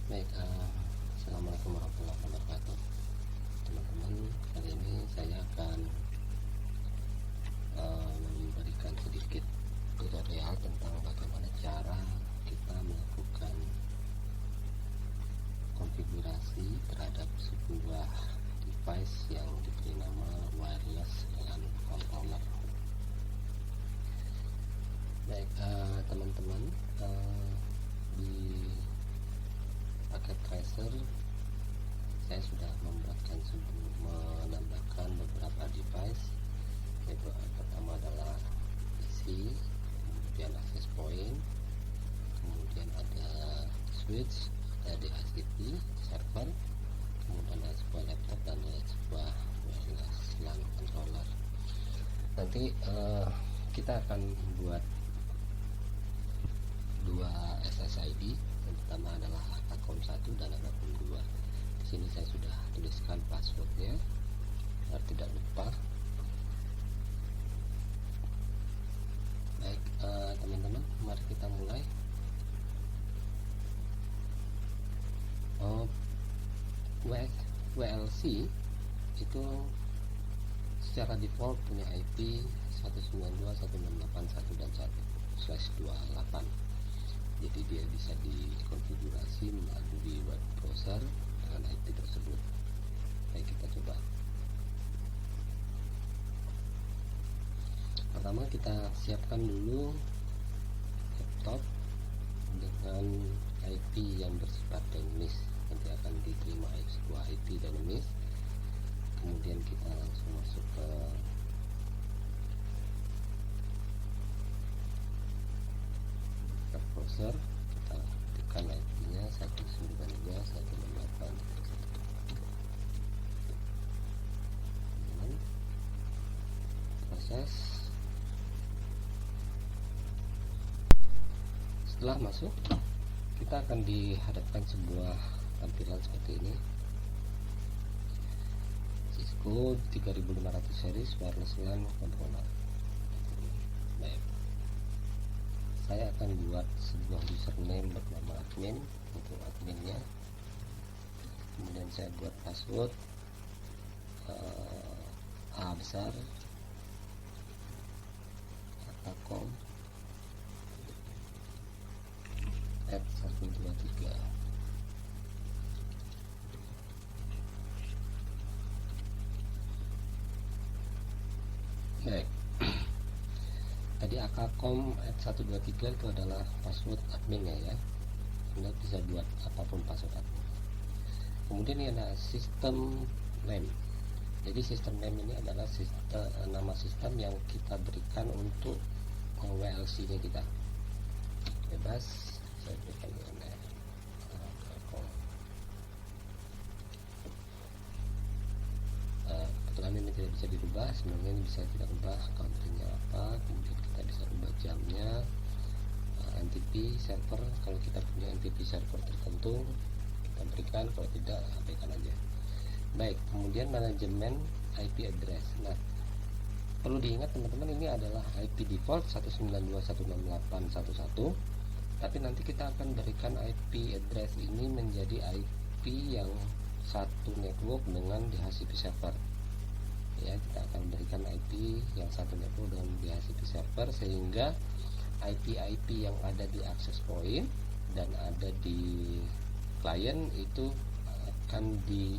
Baik, assalamualaikum warahmatullahi wabarakatuh, teman-teman. Kali ini saya akan memberikan sedikit tutorial tentang bagaimana cara kita melakukan konfigurasi terhadap sebuah device yang diberi nama wireless LAN controller. Baik, teman-teman, di paket tracer saya sudah menambahkan beberapa device, yaitu pertama adalah PC, kemudian access point, kemudian ada switch, ada DHCP server, kemudian ada sebuah laptop dan ada sebuah wireless LAN controller. Nanti kita akan buat dua SSID. Yang pertama adalah Akacom 1 dan Akacom 2. Di sini saya sudah tuliskan passwordnya agar tidak lupa. Baik, teman-teman, mari kita mulai. WLC itu secara default punya IP 192.168.1 dan 1/28. Jadi dia bisa dikonfigurasi melalui web browser dengan IP tersebut. Baik, kita coba. Pertama kita siapkan dulu laptop dengan IP yang bersifat dinamis. Nanti akan diterima sebuah IP dinamis. Kemudian kita langsung masuk ke browser, kita tekan IP-nya 192.168. Proses. Setelah masuk, kita akan dihadapkan sebuah tampilan seperti ini. Cisco 3500 series wireless LAN controller. Baik, saya akan buat sebuah username bernama admin untuk adminnya. Kemudian saya buat password A besar, Akacom @123. Baik, tadi Akacom @123 itu adalah password adminnya ya. Anda bisa buat apapun password admin. Kemudian ini ada sistem name. Jadi sistem name ini adalah nama sistem yang kita berikan untuk WLC nya kita. Bebas, saya berikan dengan Akacom. Kebetulan ini tidak bisa dirubah, sebenarnya ini bisa kita ubah country-nya apa, kemudian kita bisa ubah jamnya, NTP server, kalau kita punya NTP server tertentu kita berikan, kalau tidak abaikan aja. Baik, kemudian manajemen IP address. Nah, perlu diingat teman-teman, ini adalah IP default 192.168.1, tapi nanti kita akan berikan IP address ini menjadi IP yang satu network dengan DHCP server. Ya, kita akan berikan IP yang satu network dengan DHCP server, sehingga IP-IP yang ada di access point dan ada di klien itu akan di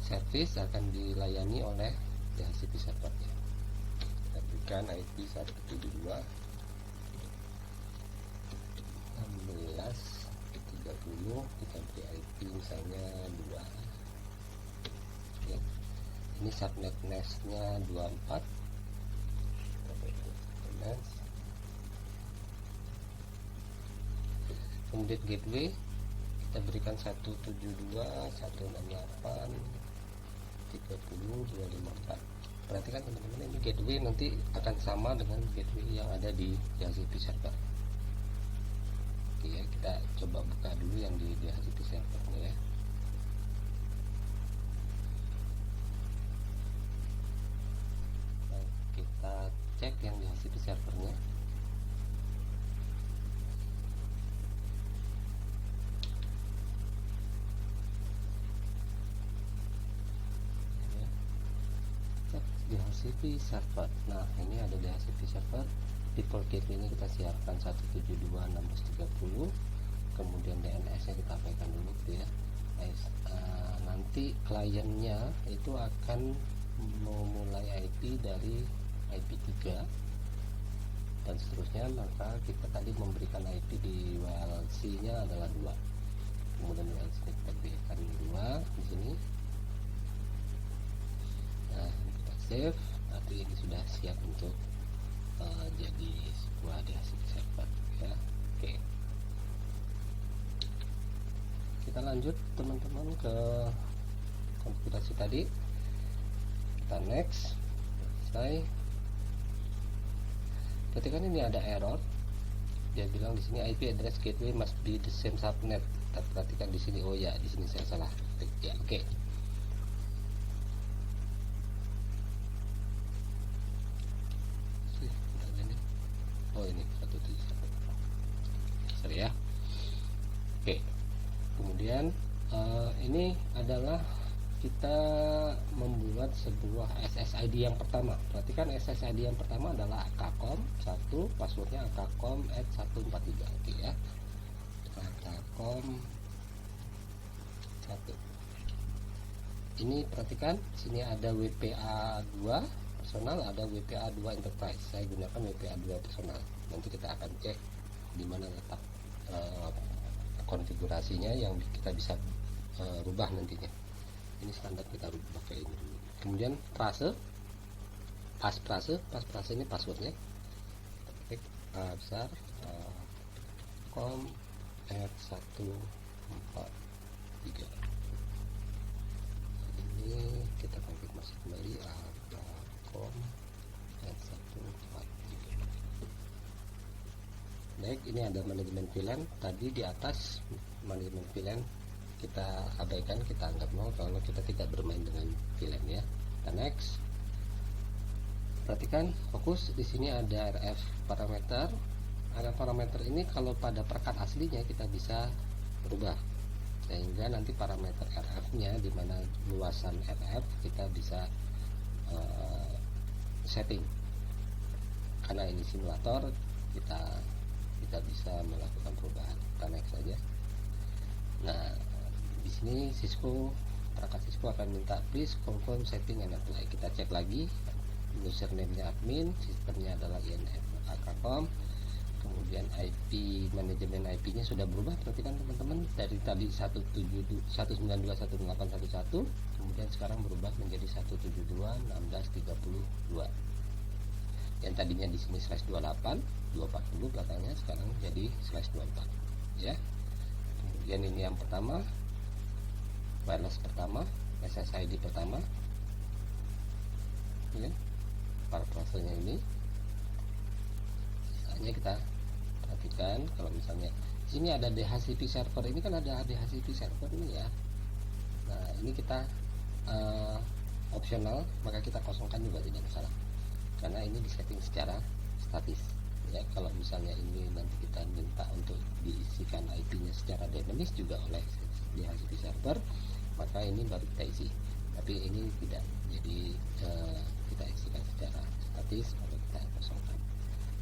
service, akan dilayani oleh DHCP servernya. Kita berikan IP 172.16.30, kita beri IP misalnya 2 ya. Ini subnet nestnya 24. Kemudian gateway kita berikan 172.168.30.254. Perhatikan teman-teman, ini gateway nanti akan sama dengan gateway yang ada di DHCP server. Oke ya, kita coba buka dulu yang di DHCP servernya ya. Kita cek yang DHCP servernya. DHCP server. Nah, ini ada DHCP server. Default gateway ini kita siapkan 172.16.30. kemudian DNS nya kita abaikan dulu gitu ya. Nanti kliennya itu akan memulai IP dari IP3 dan seterusnya, maka kita tadi memberikan IP di WLC nya adalah 2, kemudian WLC nya kita berikan 2 di sini. Nah, kita save, berarti ini sudah siap untuk jadi sebuah DHCP server ya. Oke, kita lanjut teman-teman ke konfigurasi tadi. Kita next, selesai. Berarti kan ini ada error, dia bilang di sini IP address gateway must be the same subnet. Kita perhatikan di sini, oh ya, di sini saya salah ya. Oke. Oh, ini 171. Sorry ya. Oke. Kemudian ini adalah kita membuat sebuah SSID yang pertama. Perhatikan SSID yang pertama adalah akacom 1, passwordnya akacom@143. Oke ya. Akacom 1. Ini perhatikan, sini ada WPA2 personal, ada WPA2 enterprise. Saya gunakan WPA2 personal. Nanti kita akan cek di mana letak konfigurasinya yang kita bisa rubah nantinya. Ini standar, kita rubah pakai ini dulu. Kemudian passphrase ini passwordnya. Kita ketik besar com@143. Ini kita konfirmasi kembali com@143. Baik, ini ada manajemen VLAN. Tadi di atas manajemen VLAN kita abaikan, kita anggap nol kalau kita tidak bermain dengan VLAN ya. Kita next. Perhatikan, fokus di sini ada RF parameter. Ada parameter ini kalau pada perangkat aslinya kita bisa berubah, sehingga nanti parameter RF-nya di mana luasan RF kita bisa setting. Karena ini simulator, kita tidak bisa melakukan perubahan. Kita next saja. Nah, di sini perangkat Cisco akan minta please confirm setting and apply. Kita cek lagi, username-nya admin, sistemnya adalah INF Akacom, kemudian IP, manajemen IP-nya sudah berubah. Perhatikan teman-teman, dari tadi 192.168.1.1, kemudian sekarang berubah menjadi 172.16.32. Yang tadinya di sini /28 240 belakangnya, sekarang jadi /24 ya. Kemudian ini yang pertama, wireless pertama, SSID pertama ya, parafrasenya ini. Sisanya kita perhatikan, kalau misalnya di sini ada DHCP server, ini kan ada DHCP server ini ya. Nah, ini kita opsional, maka kita kosongkan juga tidak masalah, karena ini disetting secara statis ya. Kalau misalnya ini nanti kita minta untuk diisikan IP-nya secara dinamis juga oleh DHCP server, maka ini baru kita isi. Tapi ini tidak, jadi kita isikan secara statis, maka kita kosongkan.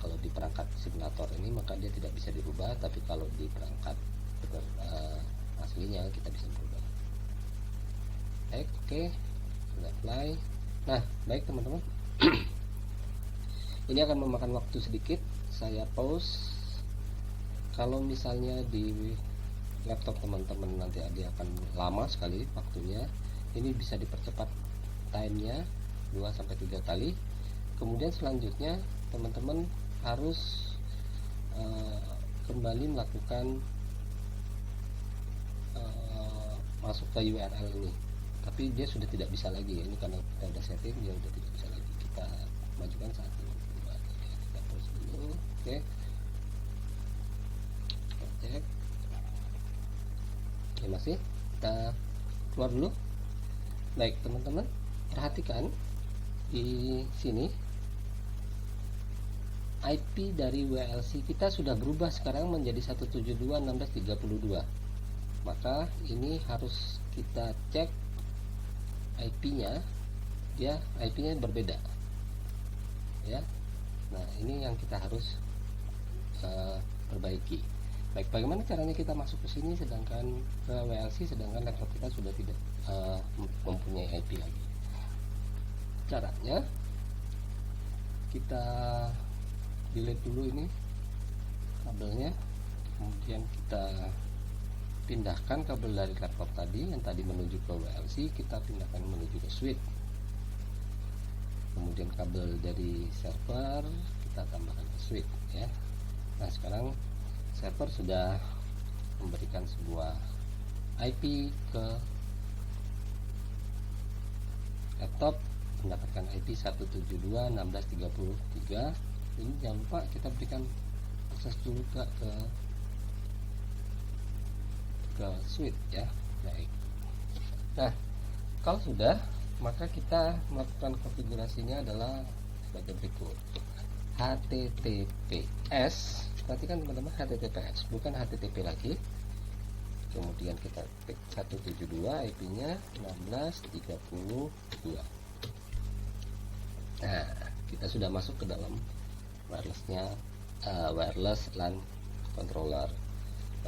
Kalau di perangkat simulator ini maka dia tidak bisa dirubah, tapi kalau di perangkat aslinya kita bisa berubah. Baik, oke, sudah apply. Nah, baik teman-teman. Ini akan memakan waktu sedikit, saya pause. Kalau misalnya di laptop teman-teman nanti dia akan lama sekali waktunya, ini bisa dipercepat timenya 2-3 kali. Kemudian selanjutnya teman-teman harus kembali melakukan masuk ke URL ini, tapi dia sudah tidak bisa lagi ya. Ini karena kita udah setting, dia sudah tidak bisa lagi. Kita majukan saat ini. Kita pause dulu. Oke, kita cek. Ya, masih, kita keluar dulu. Baik teman-teman, perhatikan di sini IP dari WLC kita sudah berubah sekarang menjadi 172.16.32. Maka ini harus kita cek IP-nya, ya IP-nya berbeda. ya. Nah, ini yang kita harus perbaiki. Baik, bagaimana caranya kita masuk ke sini sedangkan ke WLC sedangkan laptop kita sudah tidak mempunyai IP lagi? Caranya kita delete dulu ini kabelnya, kemudian kita pindahkan kabel dari laptop tadi yang tadi menuju ke WLC, kita pindahkan menuju ke switch. Kemudian kabel dari server kita tambahkan ke switch ya. Nah, sekarang server sudah memberikan sebuah IP ke laptop, mendapatkan IP 172.16.33. Ini jangan lupa kita berikan akses dulu ke switch ya. Baik. Nah, kalau sudah, maka kita melakukan konfigurasinya adalah sebagai berikut. HTTPS, perhatikan teman-teman, HTTPS bukan HTTP lagi. Kemudian kita klik 172, IP nya 16.32. Nah, kita sudah masuk ke dalam wireless LAN controller.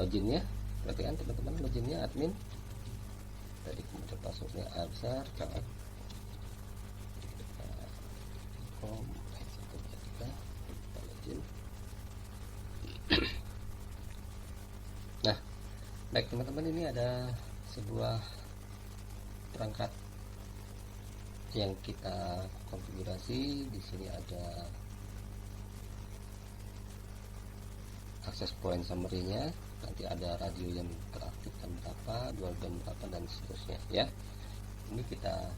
Loginnya, perhatikan teman-teman, loginnya admin. Tadi kemudian passwordnya absar Nah, baik teman-teman, ini ada sebuah perangkat yang kita konfigurasi. Di sini ada akses point summary-nya, nanti ada radio yang teraktifkan berapa, dual band berapa, dan seterusnya ya. Ini kita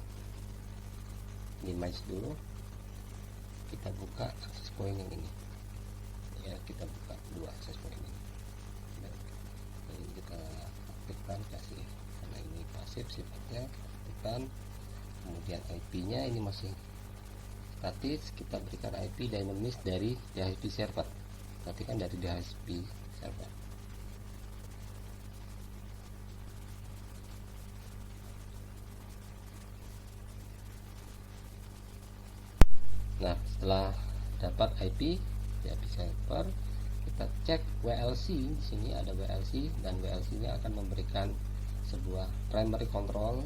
minimize dulu, kita buka akses point yang ini ya, kita buka dua akses point ini. Jadi kita aktifkan, kasih, karena ini pasif sifatnya, kita aktifkan. Kemudian IP nya ini masih statis, kita berikan IP dynamics dari DHCP server. Perhatikan, dari DHCP server. Nah, setelah dapat IP server, kita cek WLC. Di sini ada WLC, dan WLC-nya akan memberikan sebuah primary control,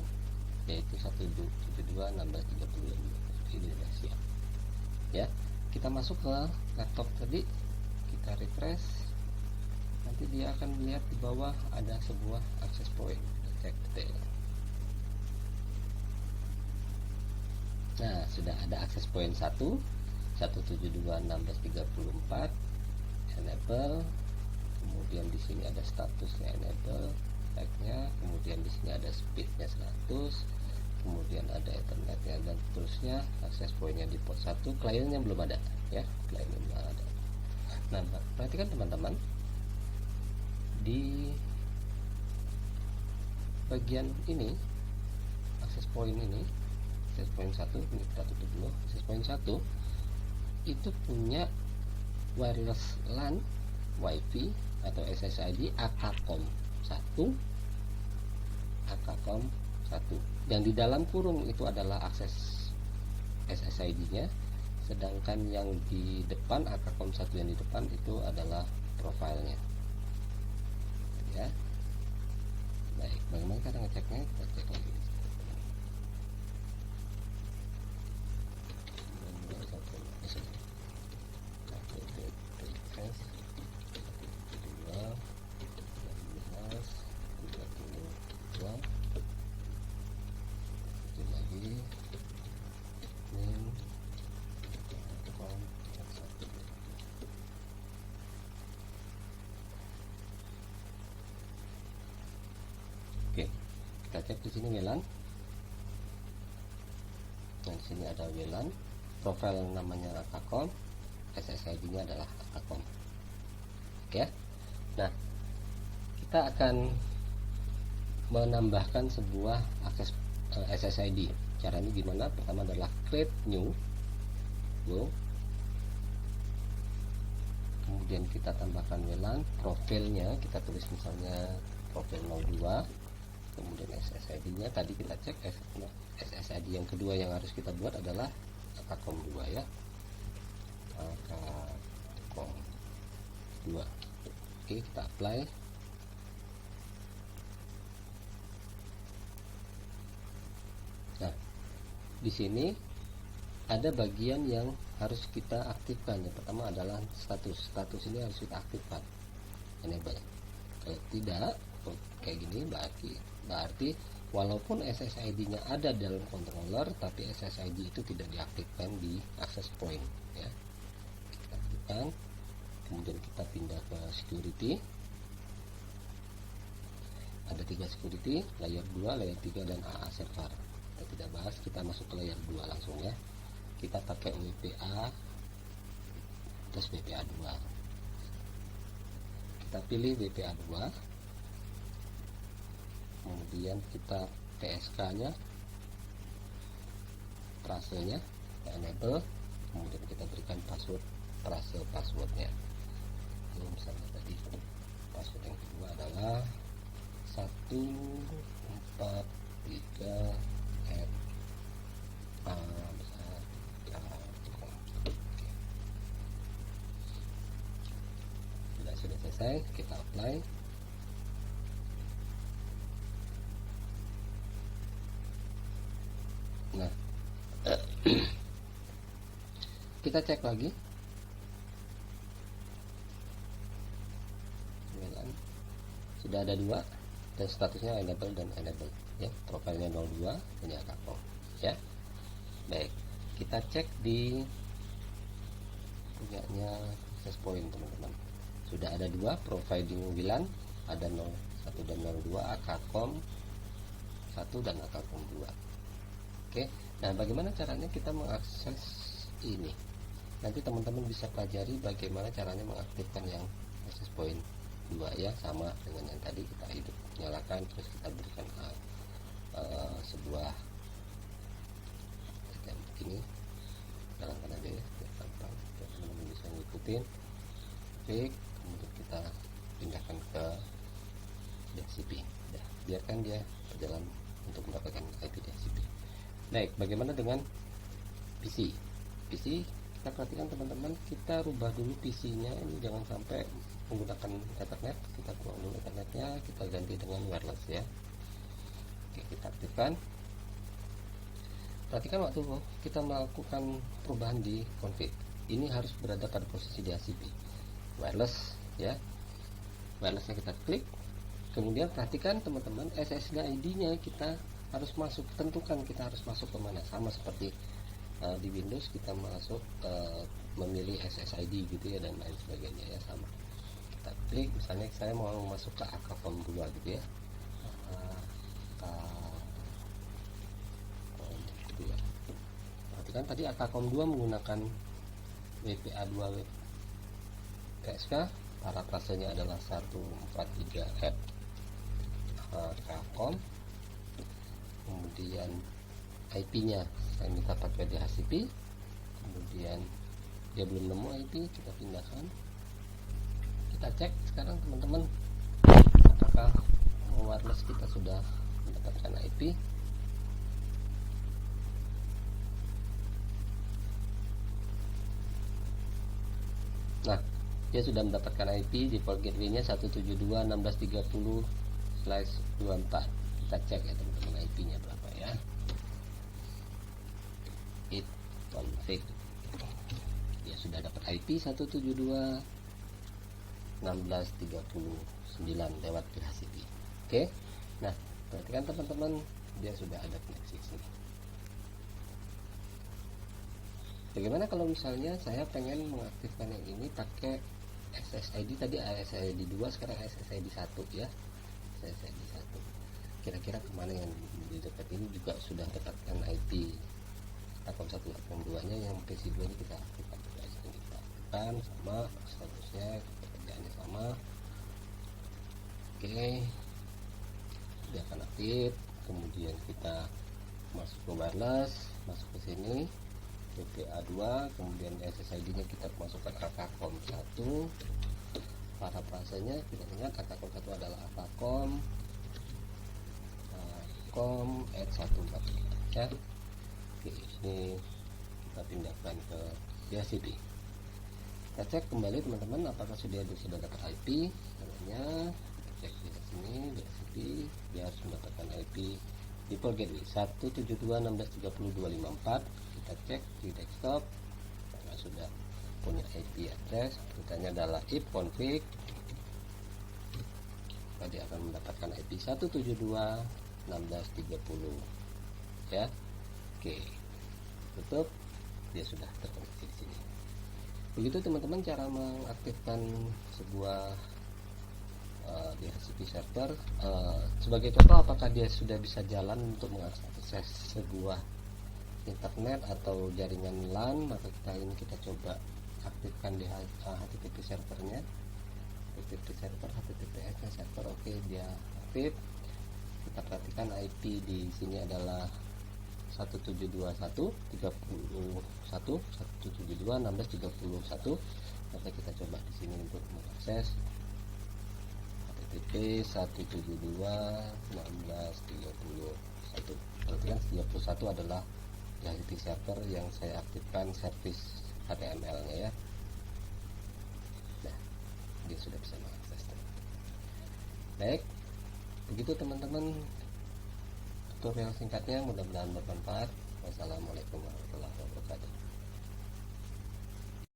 yaitu 172.16.32. Ini sudah siap ya. Kita masuk ke laptop tadi, kita refresh, nanti dia akan melihat di bawah ada sebuah access point. Kita cek detail. Nah, sudah ada access point 172.16.34 enable. Kemudian di sini ada statusnya enable, tagnya, kemudian di sini ada speednya 100, kemudian ada ethernetnya, dan seterusnya. Access pointnya di port 1, kliennya belum ada ya, kliennya belum ada. Nah, perhatikan teman-teman, di bagian ini access point ini, access point 1, ini kita tutup dulu. Access point 1 itu punya wireless LAN WiFi atau SSID AKCOM 1, AKCOM 1, dan di dalam kurung itu adalah akses SSID nya, sedangkan yang di depan, AKCOM 1 yang di depan itu adalah profilnya ya. Baik, bagaimana cara ngeceknya? Kita cek lagi. Oke, kita cek di sini WLAN. Nah, di sini ada WLAN, profil namanya AKCOM, SSID-nya adalah AKCOM. Oke. Nah, kita akan menambahkan sebuah akses SSID. Caranya gimana? Pertama adalah create new, go. Kemudian kita tambahkan WLAN, profilnya kita tulis misalnya profil 02. Kemudian SSID-nya tadi kita cek, SSID yang kedua yang harus kita buat adalah AKCOM 2 ya. Akakom 2. Oke, kita apply. Nah, di sini ada bagian yang harus kita aktifkan. Yang pertama adalah status ini harus kita aktifkan, enable. Kalau tidak kayak gini, berarti walaupun SSID-nya ada dalam controller, tapi SSID itu tidak diaktifkan di access point ya. Kita aktifkan, kemudian kita pindah ke security. Ada 3 security, layer 2, layer 3, dan AA server. Kita tidak bahas, kita masuk ke layer 2 langsung ya. Kita pakai WPA terus WPA 2. Kita pilih WPA 2, kemudian kita PSK nya, trase-nya kita enable, kemudian kita berikan passwordnya. Jadi misalnya tadi password yang kedua adalah 143@a.com. Sudah selesai, kita apply. Nah, kita cek lagi. Sudah ada 2 dan statusnya enable dan enable ya. Profilnya 02, ini Akakom ya. Baik, kita cek di punyanya access point teman-teman. Sudah ada 2 providing WLAN, ada 01 dan 02, Akakom 1 dan Akakom 2. Oke, nah bagaimana caranya kita mengakses ini? Nanti teman-teman bisa pelajari bagaimana caranya mengaktifkan yang access point 2 ya, sama dengan yang tadi kita nyalakan, terus kita berikan sebuah sistem begini. Jalankan aja ya, biar gampang, teman-teman bisa ngikutin. Klik, kemudian kita pindahkan ke DHCP. Nah, biarkan dia berjalan untuk mendapatkan IP DHCP. Baik, bagaimana dengan PC? PC kita perhatikan teman-teman, kita rubah dulu PC-nya ini, jangan sampai menggunakan Ethernet. Kita buang dulu Ethernetnya, kita ganti dengan wireless ya. Oke, kita aktifkan. Perhatikan waktu kita melakukan perubahan di config, ini harus berada pada posisi DHCP wireless ya. Wirelessnya kita klik, kemudian perhatikan teman-teman, SSID-nya kita harus masuk, tentukan kita harus masuk ke mana. Sama seperti di Windows kita masuk memilih SSID gitu ya, dan lain sebagainya ya, sama. Kita klik, misalnya saya mau masuk ke Akakom 2 gitu ya. Perhatikan tadi Akakom 2 menggunakan WPA 2 PSK, parafrasenya adalah 143@Akakom. Kemudian IP-nya saya minta pakai DHCP, kemudian dia belum nemu IP, kita pindahkan. Kita cek sekarang teman-teman, apakah wireless kita sudah mendapatkan IP. Nah, dia sudah mendapatkan IP, default gateway-nya 172.1630/24. Kita cek ya teman-teman, IP-nya berapa ya. It config, dia sudah dapat IP 172.1639 lewat DHCP. Oke, nah perhatikan teman-teman, dia sudah ada koneksi sini. Bagaimana kalau misalnya saya pengen mengaktifkan yang ini pakai SSID, tadi SSID 2, sekarang SSID 1 ya. SSID 1 kira-kira kemana yang di dekat ini juga sudah dapatkan IP Akakom 1, Akakom 2 nya, yang PC 2 nya kita aktifkan. Kita aktifkan sama statusnya, pekerjaannya sama. Oke, dia akan aktif. Kemudian kita masuk ke wireless, masuk ke sini WPA 2, kemudian SSID nya kita masukkan Akakom 1. Parafrasenya kita ingat, Akakom 1 adalah Akakom @143 ya. Oke, ini kita pindahkan ke DHCP. Kita cek kembali teman-teman apakah sudah dapat IP. Namanya cek di sini di DHCP, dia harus mendapatkan IP default gateway 172.16.30.254. Kita cek di desktop apakah sudah punya IP address. Pertanyaannya adalah if config, maka dia akan mendapatkan IP 172.16.30 ya. Oke, tutup, dia sudah terkoneksi di sini. Begitu teman-teman cara mengaktifkan sebuah DHCP server. Sebagai contoh, apakah dia sudah bisa jalan untuk mengakses sebuah internet atau jaringan LAN, maka kita coba aktifkan di HTTP servernya. HTTP server, HTTPS nya server, oke, dia aktif. Kita perhatikan IP di sini adalah 172.168.172.16.31. Maka kita coba di sini untuk mengakses HTTP 172.16.31. Perhatikan 31 adalah DHCP server yang saya aktifkan service HTML nya ya. Nah, dia sudah bisa mengakses. Baik, begitu teman-teman tutorial singkatnya, mudah-mudahan bermanfaat. Wassalamualaikum warahmatullahi wabarakatuh.